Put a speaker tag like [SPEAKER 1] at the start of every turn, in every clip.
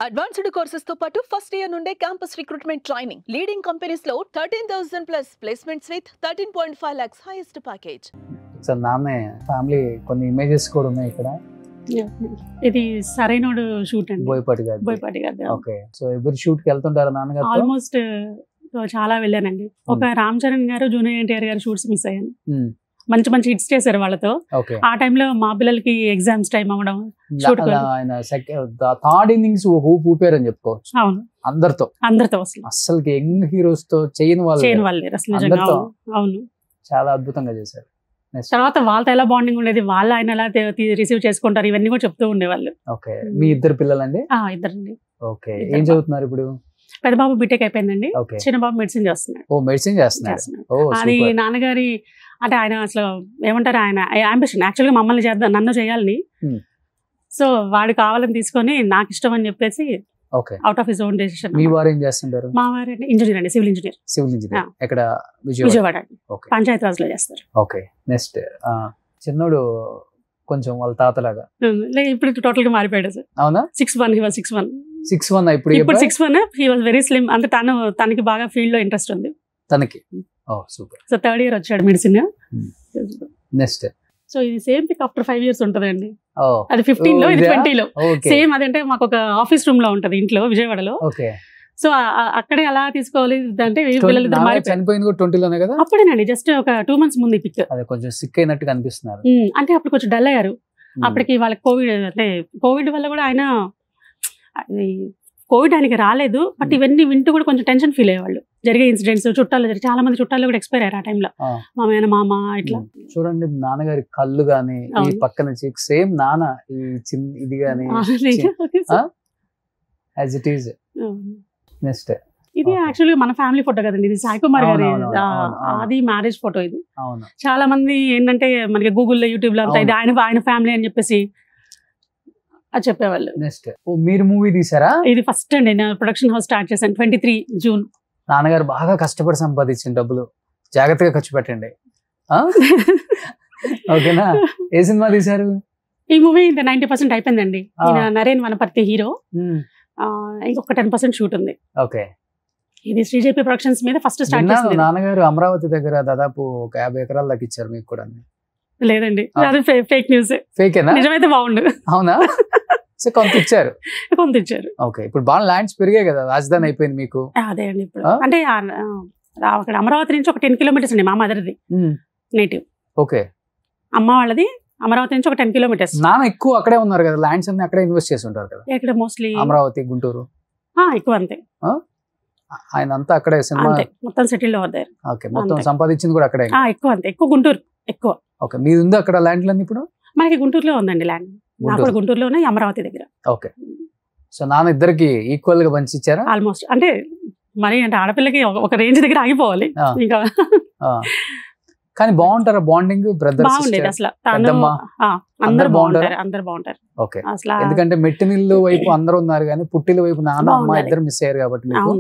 [SPEAKER 1] Advanced courses తో పాటు first year నుండే campus recruitment training. Leading companies లో 13,000 plus placements with 13.5 lakhs highest package.
[SPEAKER 2] Sir నామే family కొన్ని ఇమేజెస్ కూడా ఉన్నాయి ఇక్కడ.
[SPEAKER 3] ఇది సరైనోడు షూట్ అండి.
[SPEAKER 2] బోయపాటి గారు. ఓకే. సో ఎవరి షూట్ కి వెళ్తుంటారా నాన్నగారు?
[SPEAKER 3] ఆల్మోస్ట్ చాలా వెళ్ళానండి. ఒక రామ్ చరణ్ గారు, జూనియర్ ఎన్టీఆర్ గారు షూట్స్ మిస్ అయ్యాను. మంచి మంచి హిట్స్ చేశారు వాళ్ళతో. ఆ టైంలో మా పిల్లలకి ఎగ్జామ్స్ టైం అవ్వడం,
[SPEAKER 2] థర్డ్ ఇన్నింగ్స్ ఊపారని చెప్పుకోవచ్చు.
[SPEAKER 3] అవును, అందరితో
[SPEAKER 2] అసలు యంగ్ హీరోస్ తో చేయని వాళ్ళు
[SPEAKER 3] అవును,
[SPEAKER 2] చాలా అద్భుతంగా చేశారు.
[SPEAKER 3] తర్వాత వాళ్ళతో ఎలా బాండింగ్ ఉండేది, వాళ్ళు ఆయన ఎలా రిసీవ్ చేసుకుంటారు, ఇవన్నీ కూడా చెప్తూ ఉండేవాళ్ళు.
[SPEAKER 2] ఓకే. మీ ఇద్దరు పిల్లలండి?
[SPEAKER 3] ఇద్దరండి.
[SPEAKER 2] ఓకే. ఏం చదువుతున్నారు ఇప్పుడు?
[SPEAKER 3] పెద్ద బాబు బీటెక్ అయిపోయిందండి, చిన్న బాబు మెడిసిన్ చేస్తున్నాడు.
[SPEAKER 2] మెడిసిన్ చేస్తున్నారు.
[SPEAKER 3] అది నాన్నగారి అంటే ఆయన అసలు ఏమంటారు, ఆయన అంబిషన్ యాక్చువల్గా మమ్మల్ని చేద్దాం, నన్ను చేయాలని. సో వాడు కావాలని తీసుకొని నాకు ఇష్టం అని చెప్పేసి out of his own decision.
[SPEAKER 2] మీ వారు ఏం చేస్తుంటారు?
[SPEAKER 3] మా వారు ఇంజనీర్ అండి, సివిల్ ఇంజనీర్.
[SPEAKER 2] ఎక్కడ?
[SPEAKER 3] విజయవాడ. పంచాయతీ రాజ్ లో చేస్తారు.
[SPEAKER 2] ఓకే. నెక్స్ట్ చిన్నోడు కొంచెం వాళ్ళ తాతలాగా
[SPEAKER 3] ఇప్పుడు టోటల్ గా మారిపోయాడు సార్.
[SPEAKER 2] అవునా?
[SPEAKER 3] 6'1", he was 6'1".
[SPEAKER 2] 6'1" ఇప్పుడు
[SPEAKER 3] 6'1", he was very slim. అంటే తనకి బాగా ఫీల్డ్ లో ఇంట్రెస్ట్ ఉంది
[SPEAKER 2] తనకి. సూపర్.
[SPEAKER 3] సో థర్డ్ ఇయర్ వచ్చాడు మెడిసిన్.
[SPEAKER 2] నెక్స్ట్
[SPEAKER 3] సో ఇది సేమ్ పిక్ ఆఫ్టర్ 5 years ఉంటదండి. అది 15 లో, ఇది 20 లో. సేమ్ అదంటే మాకు ఒక ఆఫీస్ రూమ్ లో ఉంటది ఇంట్లో విజయవాడలో. సో అక్కడే అలా తీసుకోవాలి అంటే
[SPEAKER 2] చనిపోయింది 20 లోనే కదా?
[SPEAKER 3] అప్పుడేనండి, జస్ట్ ఒక 2 months ముందు ఈ పిక్.
[SPEAKER 2] అదే కొంచెం సిక్ అయినట్టు కనిపిస్తున్నారు.
[SPEAKER 3] అంటే అప్పుడు కొంచెం డల్ అయ్యారు. అప్పటికి వాళ్ళకి కోవిడ్ వల్ల కూడా ఆయన కోవిడ్ ఆయనకి రాలేదు, బట్ ఇవన్నీ వింటూ కూడా కొంచెం టెన్షన్ ఫీల్ అయ్యేవాళ్ళు. జరిగే ఇన్సిడెంట్స్, చుట్టాలు చాలా మంది చుట్టాలు కూడా ఎక్స్పైర్ అయ్యారు ఆ టైంలో. మామ ఇట్లా
[SPEAKER 2] చూడండి, నాన్నగారి కళ్ళు గానీ ఈ పక్కన సేమ్ నాన్న ఇది గానీ యాజ్ ఇట్ ఈజ్. నెక్స్ట్
[SPEAKER 3] ఇది యాక్చువల్గా మన ఫ్యామిలీ ఫోటో కదండి, ఇది సాయి కుమార్ గారి అది మ్యారేజ్ ఫోటో. ఇది చాలా మంది ఏంటంటే మనకి గూగుల్లో, యూట్యూబ్ లో అంతా ఇది ఆయన ఫ్యామిలీ అని చెప్పేసి అది చెప్పేవాళ్ళు.
[SPEAKER 2] నెక్స్ట్ మీరు మూవీ తీసారా?
[SPEAKER 3] ఇది ఫస్ట్ అండి, నేను ప్రొడక్షన్ హౌస్ స్టార్ట్ చేశాను 23 June.
[SPEAKER 2] నాన్నగారు బాగా కష్టపడి సంపాదించిన డబ్బులు జాగ్రత్తగా ఖర్చు పెట్టండి. ఓకేనా? ఏ సినిమా తీశారు?
[SPEAKER 3] ఈ మూవీ 90% అయిపోయిందండి. నరేన్ వనపర్తి హీరో, ఇంకొక 10% షూట్ ఉంది.
[SPEAKER 2] ఓకే.
[SPEAKER 3] ఇది శ్రీజేపీ ప్రొడక్షన్స్ మీద ఫస్ట్ స్టార్ట్ చేశాను.
[SPEAKER 2] నాన్నగారు అమరావతి దగ్గర దాదాపు ఒక 50 ఎకరాలు దక్కిచ్చారు మీకు కూడా?
[SPEAKER 3] లేదండి, అది ఫేక్ న్యూస్.
[SPEAKER 2] ఫేకేనా?
[SPEAKER 3] నిజమైతే బాగుండు.
[SPEAKER 2] అవునా? కొంత ఇచ్చారు. ఓకే. ఇప్పుడు బాగా ల్యాండ్స్ పెరిగాయి కదా, రాజధాని అయిపోయింది మీకు.
[SPEAKER 3] అదే అండి, ఇప్పుడు అంటే అక్కడ అమరావతి నుంచి ఒక 10 kilometers అండి మా మదర్ది నేటివ్.
[SPEAKER 2] ఓకే.
[SPEAKER 3] అమ్మ వాళ్ళది అమరావతి నుంచి ఒక 10 kilometers.
[SPEAKER 2] నాన్న ఎక్కువ అక్కడే ఉన్నారు కదా, ల్యాండ్స్ అన్ని అక్కడే ఇన్వెస్ట్ చేసి ఉంటారు కదా?
[SPEAKER 3] ఇక్కడ మోస్ట్లీ
[SPEAKER 2] అమరావతి, గుంటూరు
[SPEAKER 3] ఎక్కువ. అంతే,
[SPEAKER 2] ఆయన అంతా అక్కడే సినిమా
[SPEAKER 3] మొత్తం సెటిల్ అవుతారు.
[SPEAKER 2] ఓకే. మొత్తం సంపాదించింది కూడా అక్కడే?
[SPEAKER 3] ఎక్కువ. అంతే, ఎక్కువ గుంటూరు ఎక్కువ.
[SPEAKER 2] ఓకే. మీది ఉంది అక్కడ ల్యాండ్లన్నీ? ఇప్పుడు మనకి
[SPEAKER 3] గుంటూరులో ఉందండి ల్యాండ్, నాకు గుంటూరులో ఉన్నాయి, అమరావతి దగ్గర.
[SPEAKER 2] ఓకే. సో నాన్న ఇద్దరికి ఈక్వల్ గా పంచి ఇచ్చారా?
[SPEAKER 3] ఆల్మోస్ట్. అంటే మరి అంటే ఆడపిల్లకి ఒక రేంజ్ దగ్గర ఆగిపోవాలి ఇంకా.
[SPEAKER 2] కానీ బాగుంటారా బాండింగ్? బ్రదర్స్
[SPEAKER 3] బాగుండేది అసలు. అందరు బాగుంటారు.
[SPEAKER 2] ఓకే. ఎందుకంటే మెట్టినిల్లు వైపు అందరూ ఉన్నారు కానీ పుట్టిల వైపు నాన్న అమ్మ ఇద్దరు మిస్ అయ్యారు కాబట్టి మీకు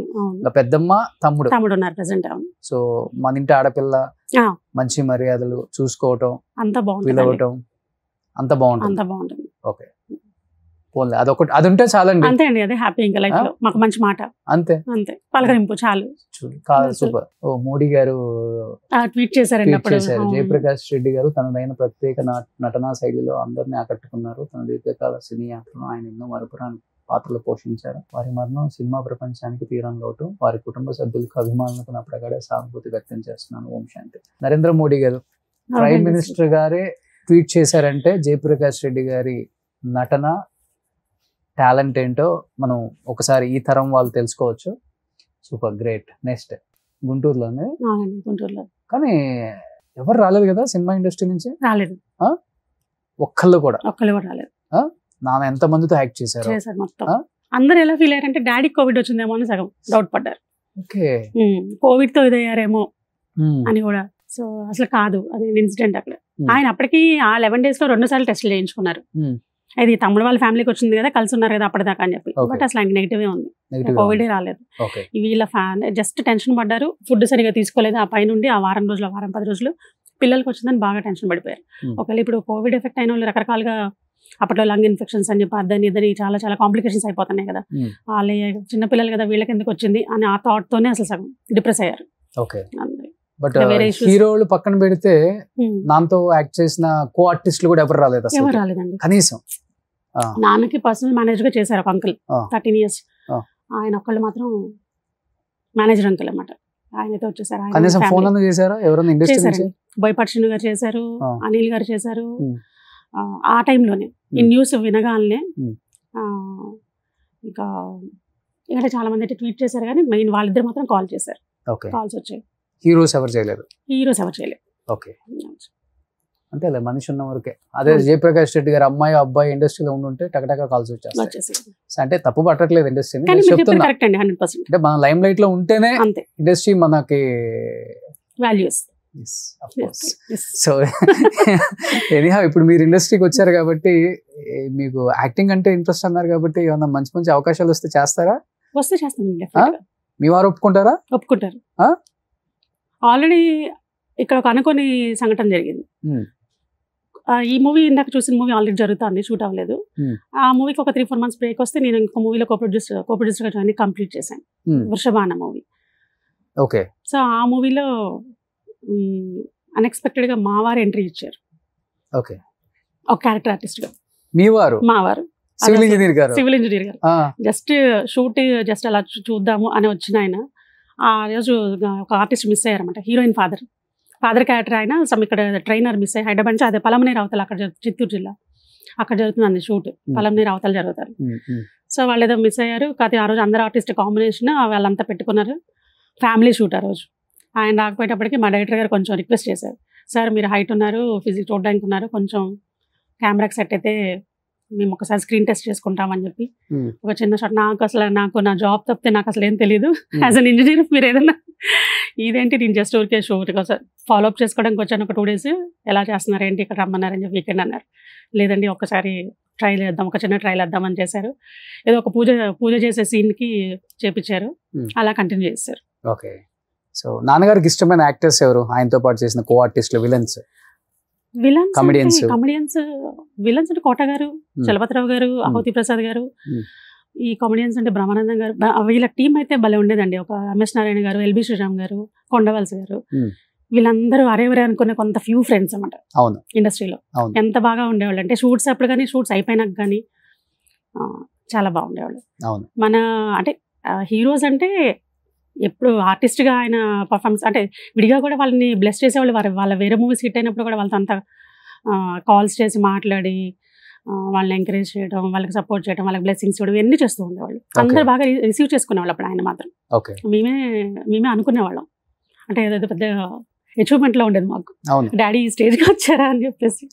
[SPEAKER 2] పెద్దమ్మ తమ్ముడు ఉన్నారు ప్రెసెంట్. సో మన ఇంటి ఆడపిల్ల మంచి మర్యాదలు చూసుకోవటం, పిలవటం అంత బాగుంటుంది. ఓకే. పోన్లే, అదొకటి అది ఉంటే చాలండి.
[SPEAKER 3] అంతే అండి, అదే హ్యాపీ. ఇంకా లైఫ్ లో మాకు మంచి మాట, అంతే పలకరింపు చాలు.
[SPEAKER 2] సూపర్. మోడీ గారు
[SPEAKER 3] ట్వీట్ చేశారండి.
[SPEAKER 2] జయప్రకాష్ రెడ్డి గారు తనదైన ప్రత్యేక నటనా శైలిలో అందరినీ ఆకట్టుకున్నారు. తన దీర్ఘకాల సినీ యాత్రలో ఆయన ఎన్నో మరపురాని పాత్రలు పోషించారు. వారి మరణం సినిమా ప్రపంచానికి తీరం లోటు. వారి కుటుంబ సభ్యులకు, అభిమానులకు నా ప్రగాఢ సానుభూతి వ్యక్తం చేస్తున్నాను. ఓం శాంతి. నరేంద్ర మోడీ గారు ప్రైమ్ మినిస్టర్ గారే ట్వీట్ చేశారంటే జయప్రకాష్ రెడ్డి గారి నటన టాలెంట్ ఏంటో మనం ఒకసారి ఈ తరం వాళ్ళు తెలుసుకోవచ్చు. Super, great. నెక్స్ట్ గుంటూరులోనే. కానీ ఎవరు రాలేదు కదా సినిమా ఇండస్ట్రీ నుంచి?
[SPEAKER 3] రాలేదు,
[SPEAKER 2] ఒక్కళ్ళు కూడా
[SPEAKER 3] రాలేదు.
[SPEAKER 2] నాన్న ఎంత మందితో యాక్ట్ చేశారు
[SPEAKER 3] మొత్తం. అందరు ఎలా ఫీల్ అయ్యారంటే డాడీ కోవిడ్ వచ్చిందేమో అని సగం డౌట్ పడ్డారు.
[SPEAKER 2] ఓకే.
[SPEAKER 3] కోవిడ్ తో ఇదయ్యారేమో అని కూడా. సో అసలు కాదు, అది ఇన్సిడెంట్ అక్కడ. ఆయన అప్పటికి ఆ 11 days లో 2 సార్లు టెస్టులు చేయించుకున్నారు. అది తమ్ముడు వాళ్ళ ఫ్యామిలీకి వచ్చింది కదా, కలిసి ఉన్నారు కదా అప్పటిదాకా అని చెప్పి. బట్ అసలు ఆయనకి నెగిటివ్ ఉంది, కోవిడే రాలేదు. వీళ్ళ జస్ట్ టెన్షన్ పడ్డారు, ఫుడ్ సరిగా తీసుకోలేదు. ఆ పైనుండి ఆ వారం 10 రోజులు పిల్లలకి వచ్చిందని బాగా టెన్షన్ పడిపోయారు. ఒకవేళ ఇప్పుడు కోవిడ్ ఎఫెక్ట్ అయిన వాళ్ళు రకరకాలుగా అప్పట్లో లంగ్ ఇన్ఫెక్షన్స్ అని చెప్పి అదని ఇదని చాలా చాలా కాంప్లికేషన్స్ అయిపోతున్నాయి కదా, వాళ్ళే చిన్నపిల్లలు కదా వీళ్ళకి ఎందుకు వచ్చింది అని ఆ థాట్ తోనే అసలు సగం డిప్రెస్ అయ్యారు.
[SPEAKER 2] ఓకే. బట్ హీరోలు పక్కన పెడితే నాతో యాక్ట్ చేసిన కో ఆర్టిస్టులు కూడా ఎవరు రాలేదు అసలు?
[SPEAKER 3] ఎవరు రాలేదండి
[SPEAKER 2] కనీసం.
[SPEAKER 3] నాన్నకి పర్సనల్ మేనేజర్ గా చేశారు ఒక అంకుల్ 13 years. ఆయన ఒక్కళ్ళు మాత్రం మేనేజర్ అంకుల్ అన్నమాట, ఆయనతో వచ్చేసారు.
[SPEAKER 2] కనీసం ఫోన్ అన్న చేశారా ఎవరైనా ఇండస్ట్రీ నుంచి?
[SPEAKER 3] బోయపాటి శ్రీను గారు చేశారు, అనిల్ గారు చేశారు. ఆ టైంలోనే ఈ న్యూస్ వినగానే ఇంకా ఇంకా చాలా మంది అయితే ట్వీట్ చేశారు, కానీ మెయిన్ వాళ్ళిద్దరు మాత్రం కాల్ చేశారు. కాల్స్ వచ్చాయి.
[SPEAKER 2] హీరోస్ ఎవరు చేయలేదు?
[SPEAKER 3] హీరోస్ ఎవరు చేయలేదు.
[SPEAKER 2] ఓకే. అంతేలే, మనిషి ఉన్న వరకే. అదే జయప్రకాష్ రెడ్డి గారు అమ్మాయి అబ్బాయి ఇండస్ట్రీలో ఉండుంటే టకటక కాల్స్ వచ్చేస్తాయి. అంటే తప్పు పట్టట్లేదు ఇండస్ట్రీని, చెప్తున్నా. అంటే మన లైమ్ లైట్ లో ఉంటేనే ఇండస్ట్రీ మనకి వాల్యూస్. సో ఎనీహౌ ఇప్పుడు మీరు ఇండస్ట్రీకి వచ్చారు కాబట్టి, మీకు యాక్టింగ్ అంటే ఇంట్రెస్ట్ అన్నారు కాబట్టి, ఏమన్నా మంచి మంచి అవకాశాలు వస్తే చేస్తారా?
[SPEAKER 3] వస్తే చేస్తాను.
[SPEAKER 2] మీ వారు ఒప్పుకుంటారా? ఒప్పుకుంటారు.
[SPEAKER 3] ఆల్రెడీ ఇక్కడ ఒక అనుకోని సంఘటన జరిగింది. ఈ మూవీ ఇందాక చూసిన మూవీ ఆల్రెడీ జరుగుతుంది, షూట్ అవ్వలేదు. ఆ మూవీకి ఒక 3-4 months బ్రేక్ వస్తే నేను ఇంకో మూవీలో కో ప్రొడ్యూసర్ గా జాయిన్ కంప్లీట్ చేశాను, వృషభాన మూవీ.
[SPEAKER 2] ఓకే. సో
[SPEAKER 3] ఆ మూవీలో అన్ఎక్స్పెక్టెడ్ గా మా వారు ఎంట్రీ ఇచ్చారు.
[SPEAKER 2] ఓకే.
[SPEAKER 3] ఒక క్యారెక్టర్ ఆర్టిస్ట్ గా.
[SPEAKER 2] మీ వారు?
[SPEAKER 3] మా వారు సివిల్ ఇంజనీర్ గారు. జస్ట్ షూట్ జస్ట్ అలా చూద్దాము అని వచ్చిన ఆయన ఆ రోజు ఒక ఆర్టిస్ట్ మిస్ అయ్యారన్నమాట, హీరోయిన్ ఫాదర్ క్యారెక్టర్ ఆయన. ఇక్కడ ట్రైనర్ మిస్ అయ్యి హైదరాబాద్ నుంచి, అదే పలమనేరు అవతల, అక్కడ చిత్తూరు జిల్లా అక్కడ జరుగుతుంది షూట్, పలమనేరు అవతల జరుగుతారు. సో వాళ్ళు ఏదో మిస్ అయ్యారు. కాకపోతే ఆ రోజు అందరు ఆర్టిస్ట్ కాంబినేషన్ వాళ్ళంతా పెట్టుకున్నారు, ఫ్యామిలీ షూట్. ఆ రోజు ఆయన రాకపోయేటప్పటికి మా డైరెక్టర్ గారు కొంచెం రిక్వెస్ట్ చేశారు, సార్ మీరు హైట్ ఉన్నారు, ఫిజిక్స్ చూడడానికి ఉన్నారు, కొంచెం కెమెరాకి సెట్ అయితే మేము ఒకసారి స్క్రీన్ టెస్ట్ చేసుకుంటామని చెప్పి ఒక చిన్న షాట్. నాకు నా జాబ్ తప్పితే నాకు అసలు ఏం తెలియదు, యాజ్ అన్ ఇంజనీర్ మీరు ఏదన్నా ఇదేంటి, నేను జస్ట్ ఊరికే షూట్ ఫాలో అప్ చేసుకోవడానికి వచ్చాను, ఒక 2 days ఎలా చేస్తున్నారు ఏంటి ఇక్కడ రమ్మన్నారని చెప్పి వీకెండ్ అన్నారు. లేదండి ఒకసారి ట్రైల్ చేద్దాం, ఒక చిన్న ట్రైల్ వేద్దామని చేశారు. ఏదో ఒక పూజ చేసే సీన్కి చేపించారు, అలా కంటిన్యూ చేశారు.
[SPEAKER 2] ఓకే. సో నాన్నగారికి ఇష్టమైన యాక్టర్స్ ఎవరు, ఆయనతో పాటు చేసిన కో ఆర్టిస్టులు, విలన్స్
[SPEAKER 3] కమెడియన్స్ అంటే కోట గారు, చలపతిరావు గారు, అహోతి ప్రసాద్ గారు. ఈ కామెడియన్స్ అంటే బ్రహ్మానందం గారు. వీళ్ళ టీం అయితే భలే ఉండేదండి. ఒక ఎంఎస్ నారాయణ గారు, ఎల్బి శ్రీరామ్ గారు, కొండవలస గారు, వీళ్ళందరూ అరేవరే అనుకునే కొంత ఫ్యూ ఫ్రెండ్స్ అన్నమాట ఇండస్ట్రీలో. ఎంత బాగా ఉండేవాళ్ళు అంటే షూట్స్ అప్పుడు కానీ షూట్స్ అయిపోయినాక కానీ చాలా బాగుండేవాళ్ళు. మన అంటే హీరోస్ అంటే ఎప్పుడు ఆర్టిస్ట్గా ఆయన పర్ఫార్మెన్స్ అంటే విడిగా కూడా వాళ్ళని బ్లెస్ చేసేవాళ్ళు. వాళ్ళ వేరే మూవీస్ హిట్ అయినప్పుడు కూడా వాళ్ళతో అంతా కాల్స్ చేసి మాట్లాడి వాళ్ళని ఎంకరేజ్ చేయడం, వాళ్ళకి సపోర్ట్ చేయడం, వాళ్ళకి బ్లెస్సింగ్స్ ఇవ్వడం ఇవన్నీ చేస్తూ ఉండేవాళ్ళు. అందరూ బాగా రిసీవ్ చేసుకునేవాళ్ళు. అప్పుడు ఆయన మాత్రం మేమే అనుకునేవాళ్ళం, అంటే ఏదో పెద్ద అచీవ్మెంట్లో ఉండేది మాకు, డాడీ ఈ స్టేజ్కి వచ్చారా అని చెప్పేసి.